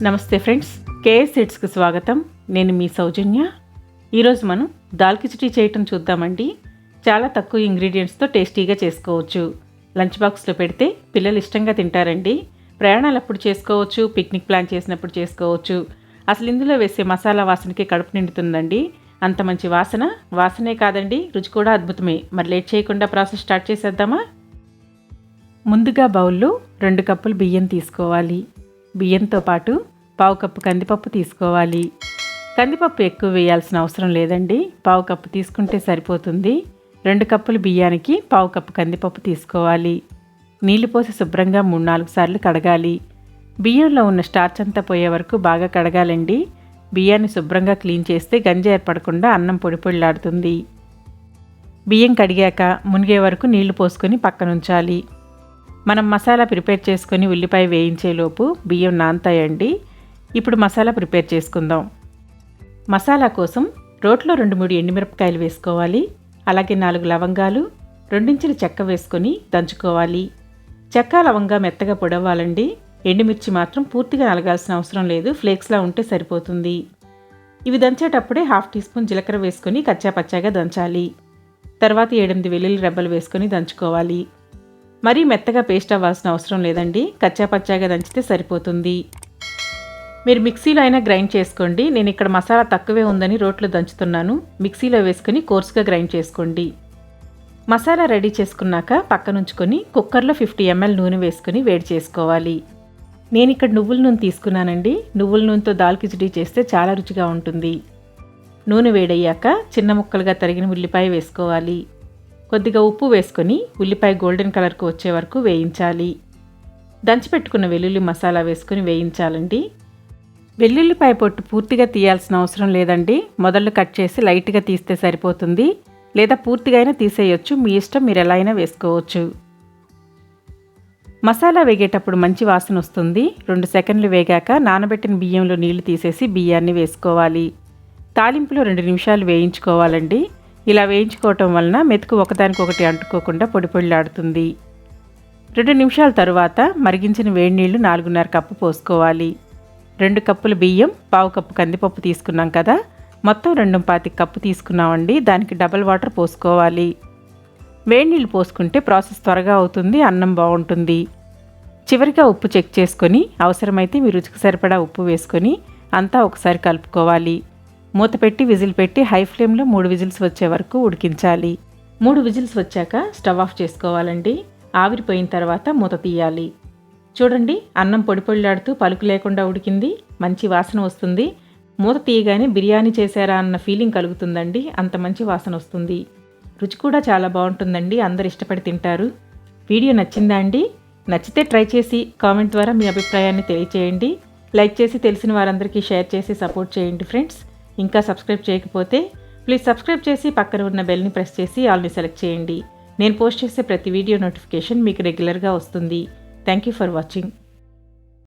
నమస్తే friends, KS సిడ్స్కి స్వాగతం. నేను మీ సౌజన్య. ఈరోజు మనం దాల్ కిచడీ చేయటం చూద్దామండి. చాలా తక్కువ ఇంగ్రీడియంట్స్తో టేస్టీగా చేసుకోవచ్చు. లంచ్ బాక్స్లో పెడితే పిల్లలు ఇష్టంగా తింటారండి. ప్రయాణాలు అప్పుడు చేసుకోవచ్చు, పిక్నిక్ ప్లాన్ చేసినప్పుడు చేసుకోవచ్చు. అసలు ఇందులో వేసే మసాలా వాసనకి కడుపు నిండుతుందండి. అంత మంచి వాసనే కాదండి, రుచి కూడా అద్భుతమే. మరి లేట్ చేయకుండా ప్రాసెస్ స్టార్ట్ చేసేద్దామా? ముందుగా బౌల్లో 2 కప్పులు బియ్యం తీసుకోవాలి. బియ్యంతో పాటు 1/2 కప్పు కందిపప్పు తీసుకోవాలి. కందిపప్పు ఎక్కువ వేయాల్సిన అవసరం లేదండి, 1/2 కప్పు తీసుకుంటే సరిపోతుంది. 2 కప్పులు బియ్యానికి 1/2 కప్పు కందిపప్పు తీసుకోవాలి. నీళ్లు పోసి శుభ్రంగా 3-4 సార్లు కడగాలి. బియ్యంలో ఉన్న స్టార్చ్ అంతా పోయే వరకు బాగా కడగాలండి. బియ్యాన్ని శుభ్రంగా క్లీన్ చేస్తే గంజి ఏర్పడకుండా అన్నం పొడి పొడిలాడుతుంది. బియ్యం కడిగాక మునిగే వరకు నీళ్లు పోసుకొని పక్కనుంచాలి. మనం మసాలా ప్రిపేర్ చేసుకొని ఉల్లిపాయ వేయించేలోపు బియ్యం నానతాయండి. ఇప్పుడు మసాలా ప్రిపేర్ చేసుకుందాం. మసాలా కోసం రోట్లో 2-3 ఎండుమిరపకాయలు వేసుకోవాలి. అలాగే 4 లవంగాలు, 2 ఇంచుల చెక్క వేసుకొని దంచుకోవాలి. చెక్క లవంగా మెత్తగా పొడవ్వాలండి. ఎండుమిర్చి మాత్రం పూర్తిగా నలగాల్సిన అవసరం లేదు, ఫ్లేక్స్లా ఉంటే సరిపోతుంది. ఇవి దంచేటప్పుడే 1/2 టీ స్పూన్ జీలకర్ర వేసుకొని కచ్చాపచ్చాగా దంచాలి. తర్వాత 7-8 వెల్లుల్లి రెబ్బలు వేసుకొని దంచుకోవాలి. మరీ మెత్తగా పేస్ట్ అవ్వాల్సిన అవసరం లేదండి, కచ్చాపచ్చాగా దంచితే సరిపోతుంది. మీరు మిక్సీలో అయినా గ్రైండ్ చేసుకోండి. నేను ఇక్కడ మసాలా తక్కువే ఉందని రోట్లో దంచుతున్నాను. మిక్సీలో వేసుకొని కోర్స్గా గ్రైండ్ చేసుకోండి. మసాలా రెడీ చేసుకున్నాక పక్కనుంచుకొని కుక్కర్లో 50 ml నూనె వేసుకొని వేడి చేసుకోవాలి. నేను ఇక్కడ నువ్వుల నూనె తీసుకున్నానండి. నువ్వుల నూనెతో దాల్ కిచడీ చేస్తే చాలా రుచిగా ఉంటుంది. నూనె వేడయ్యాక చిన్న ముక్కలుగా తరిగిన ఉల్లిపాయ వేసుకోవాలి. కొద్దిగా ఉప్పు వేసుకొని ఉల్లిపాయ గోల్డెన్ కలర్కు వచ్చే వరకు వేయించాలి. దంచిపెట్టుకున్న వెల్లుల్లి మసాలా వేసుకొని వేయించాలండి. వెల్లుల్లిపాయ పొట్టు పూర్తిగా తీయాల్సిన అవసరం లేదండి. మొదళ్ళు కట్ చేసి లైట్గా తీస్తే సరిపోతుంది. లేదా పూర్తిగా అయినా తీసేయొచ్చు, మీ ఇష్టం, మీరు ఎలా అయినా వేసుకోవచ్చు. మసాలా వేగేటప్పుడు మంచి వాసన వస్తుంది. 2 సెకండ్లు వేగాక నానబెట్టిన బియ్యంలో నీళ్లు తీసేసి బియ్యాన్ని వేసుకోవాలి. తాలింపులో 2 నిమిషాలు వేయించుకోవాలండి. ఇలా వేయించుకోవటం వలన మెతుకు ఒకదానికొకటి అంటుకోకుండా పొడి పొడిలాడుతుంది. 2 నిమిషాల తరువాత మరిగించిన వేడి నీళ్లు 4.5 కప్పు పోసుకోవాలి. 2 కప్పుల బియ్యం, 1/2 కప్పు కందిపప్పు తీసుకున్నాం కదా, మొత్తం 2.25 కప్పు తీసుకున్నామండి. దానికి డబల్ వాటర్ పోసుకోవాలి. వేడి నీళ్ళు పోసుకుంటే ప్రాసెస్ త్వరగా అవుతుంది, అన్నం బాగుంటుంది. చివరిగా ఉప్పు చెక్ చేసుకొని అవసరమైతే మీ రుచికి సరిపడా ఉప్పు వేసుకొని అంతా ఒకసారి కలుపుకోవాలి. మూత పెట్టి విజిల్ పెట్టి హై ఫ్లేమ్లో 3 విజిల్స్ వచ్చే వరకు ఉడికించాలి. 3 విజిల్స్ వచ్చాక స్టవ్ ఆఫ్ చేసుకోవాలండి. ఆవిరిపోయిన తర్వాత మూత తీయాలి. చూడండి, అన్నం పొడి పొడిలాడుతూ పలుకు లేకుండా ఉడికింది. మంచి వాసన వస్తుంది. మూత తీయగానే బిర్యానీ చేశారా అన్న ఫీలింగ్ కలుగుతుందండి. అంత మంచి వాసన వస్తుంది. రుచి కూడా చాలా బాగుంటుందండి. అందరు ఇష్టపడి తింటారు. వీడియో నచ్చిందా అండి? నచ్చితే ట్రై చేసి కామెంట్ ద్వారా మీ అభిప్రాయాన్ని తెలియచేయండి. లైక్ చేసి తెలిసిన వారందరికీ షేర్ చేసి సపోర్ట్ చేయండి ఫ్రెండ్స్. ఇంకా సబ్స్క్రైబ్ చేయకపోతే ప్లీజ్ సబ్స్క్రైబ్ చేసి పక్కన ఉన్న బెల్ని ప్రెస్ చేసి ఆల్ని సెలెక్ట్ చేయండి. నేను పోస్ట్ చేసే ప్రతి వీడియో నోటిఫికేషన్ మీకు రెగ్యులర్గా వస్తుంది. Thank you for watching.